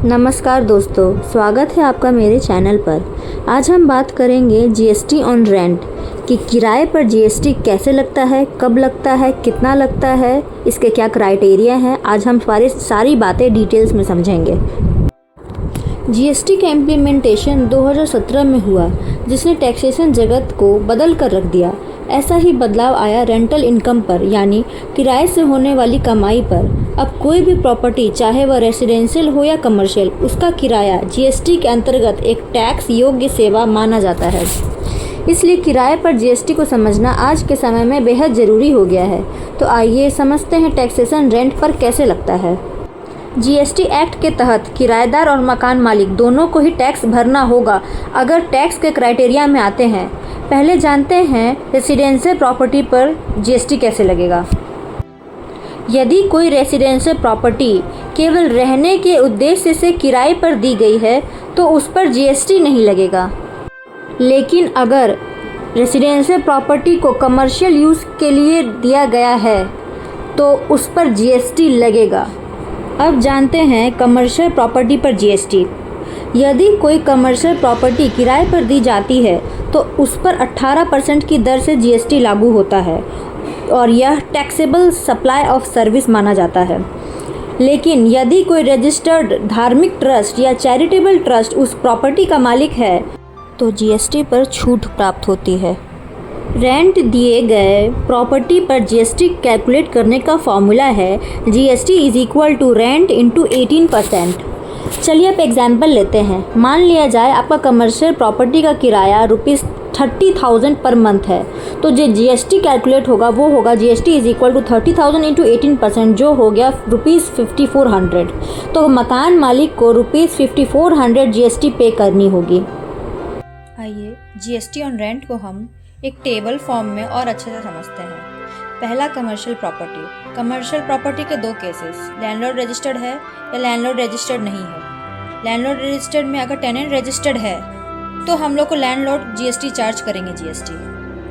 नमस्कार दोस्तों, स्वागत है आपका मेरे चैनल पर। आज हम बात करेंगे जीएसटी ऑन रेंट कि किराए पर जीएसटी कैसे लगता है, कब लगता है, कितना लगता है, इसके क्या क्राइटेरिया हैं। आज हम सारी बातें डिटेल्स में समझेंगे। जीएसटी का इम्प्लीमेंटेशन 2017 में हुआ, जिसने टैक्सेशन जगत को बदल कर रख दिया। ऐसा ही बदलाव आया रेंटल इनकम पर, यानी किराए से होने वाली कमाई पर। अब कोई भी प्रॉपर्टी, चाहे वह रेसिडेंशियल हो या कमर्शियल, उसका किराया जीएसटी के अंतर्गत एक टैक्स योग्य सेवा माना जाता है। इसलिए किराए पर जीएसटी को समझना आज के समय में बेहद ज़रूरी हो गया है। तो आइए समझते हैं टैक्सेशन रेंट पर कैसे लगता है। जीएसटी एक्ट के तहत किराएदार और मकान मालिक दोनों को ही टैक्स भरना होगा अगर टैक्स के क्राइटेरिया में आते हैं। पहले जानते हैं रेसिडेंशियल प्रॉपर्टी पर जीएसटी कैसे लगेगा। यदि कोई रेसिडेंशियल प्रॉपर्टी केवल रहने के उद्देश्य से किराए पर दी गई है तो उस पर जीएसटी नहीं लगेगा। लेकिन अगर रेसिडेंशियल प्रॉपर्टी को कमर्शियल यूज़ के लिए दिया गया है तो उस पर जीएसटी लगेगा। अब जानते हैं कमर्शियल प्रॉपर्टी पर जीएसटी। यदि कोई कमर्शियल प्रॉपर्टी किराए पर दी जाती है तो उस पर 18% की दर से जीएसटी लागू होता है और यह टैक्सेबल सप्लाई ऑफ सर्विस माना जाता है। लेकिन यदि कोई रजिस्टर्ड धार्मिक ट्रस्ट या चैरिटेबल ट्रस्ट उस प्रॉपर्टी का मालिक है तो जीएसटी पर छूट प्राप्त होती है। रेंट दिए गए प्रॉपर्टी पर जीएसटी कैलकुलेट करने का फॉर्मूला है GST is equal to rent into 18%। चलिए अब एग्जाम्पल लेते हैं। मान लिया जाए आपका कमर्शियल प्रॉपर्टी का किराया ₹30,000 पर मंथ है, तो जो जीएसटी कैलकुलेट होगा वो होगा GST is equal to 30,000 into 18%, जो हो गया ₹5400। तो मकान मालिक को ₹5400 जीएसटी पे करनी होगी। आइए जीएसटी ऑन रेंट को हम एक टेबल फॉर्म में और अच्छे से समझते हैं। पहला, कमर्शियल प्रॉपर्टी। कमर्शियल प्रॉपर्टी के दो केसेस, लैंडलॉर्ड रजिस्टर्ड है या लैंडलॉर्ड रजिस्टर्ड नहीं है। लैंडलॉर्ड रजिस्टर्ड में अगर टेनेंट रजिस्टर्ड है तो हम लोग को लैंडलॉर्ड जीएसटी चार्ज करेंगे जीएसटी,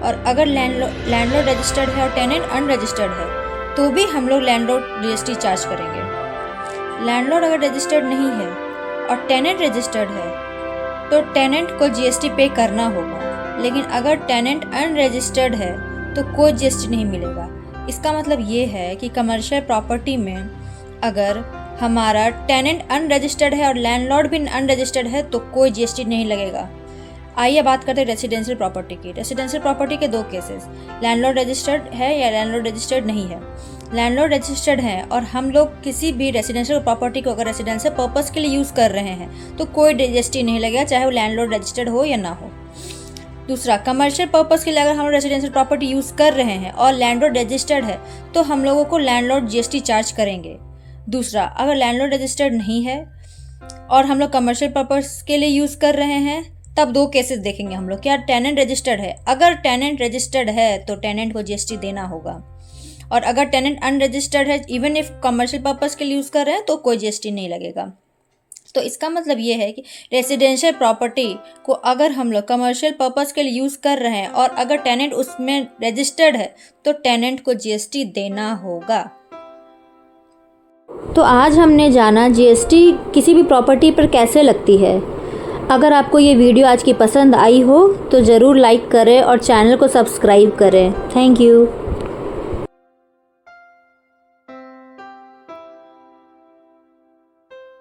और अगर लैंडलॉर्ड रजिस्टर्ड है और टेनेंट अनरजिस्टर्ड है तो भी हम लोग लैंडलॉर्ड जीएसटी चार्ज करेंगे। लैंडलॉर्ड अगर रजिस्टर्ड नहीं है और टेनेंट रजिस्टर्ड है तो टेनेंट को जीएसटी पे करना होगा। लेकिन अगर टेनेंट अनरजिस्टर्ड है तो कोई जीएसटी नहीं मिलेगा। इसका मतलब ये है कि कमर्शियल प्रॉपर्टी में अगर हमारा टेनेंट अनरजिस्टर्ड है और लैंडलॉर्ड भी अनरजिस्टर्ड है तो कोई जीएसटी नहीं लगेगा। आइए बात करते हैं रेसिडेंशियल प्रॉपर्टी की। रेसिडेंशियल प्रॉपर्टी के दो केसेस, लैंडलॉर्ड रजिस्टर्ड है या लैंडलॉर्ड रजिस्टर्ड नहीं है। लैंडलॉर्ड रजिस्टर्ड है और हम लोग किसी भी रेसिडेंशियल प्रॉपर्टी को अगर रेसिडेंशियल पर्पस के लिए यूज़ कर रहे हैं तो कोई जीएसटी नहीं लगेगा, चाहे वो लैंडलॉर्ड रजिस्टर्ड हो या ना हो। दूसरा, कमर्शियल पर्पस के लिए अगर हम लोग रेसिडेंशियल प्रॉपर्टी यूज़ कर रहे हैं और लैंडलॉर्ड रजिस्टर्ड है तो हम लोगों को लैंडलॉर्ड जीएसटी चार्ज करेंगे। दूसरा, अगर लैंडलॉर्ड रजिस्टर्ड नहीं है और हम लोग कमर्शियल पर्पस के लिए यूज़ कर रहे हैं तब दो केसेस देखेंगे हम लोग। क्या टेनेंट रजिस्टर्ड है? अगर टेनेंट रजिस्टर्ड है तो टेनेंट को जीएसटी देना होगा, और अगर टेनेंट अनरजिस्टर्ड है, इवन इफ कमर्शियल पर्पस के लिए यूज़ कर रहे हैं तो कोई जीएसटी नहीं लगेगा। तो इसका मतलब ये है कि रेसिडेंशियल प्रॉपर्टी को अगर हम लोग कमर्शियल पर्पस के लिए यूज़ कर रहे हैं और अगर टेनेंट उसमें रजिस्टर्ड है तो टेनेंट को जीएसटी देना होगा। तो आज हमने जाना जीएसटी किसी भी प्रॉपर्टी पर कैसे लगती है। अगर आपको ये वीडियो आज की पसंद आई हो तो ज़रूर लाइक करें और चैनल को सब्सक्राइब करें। Thank you.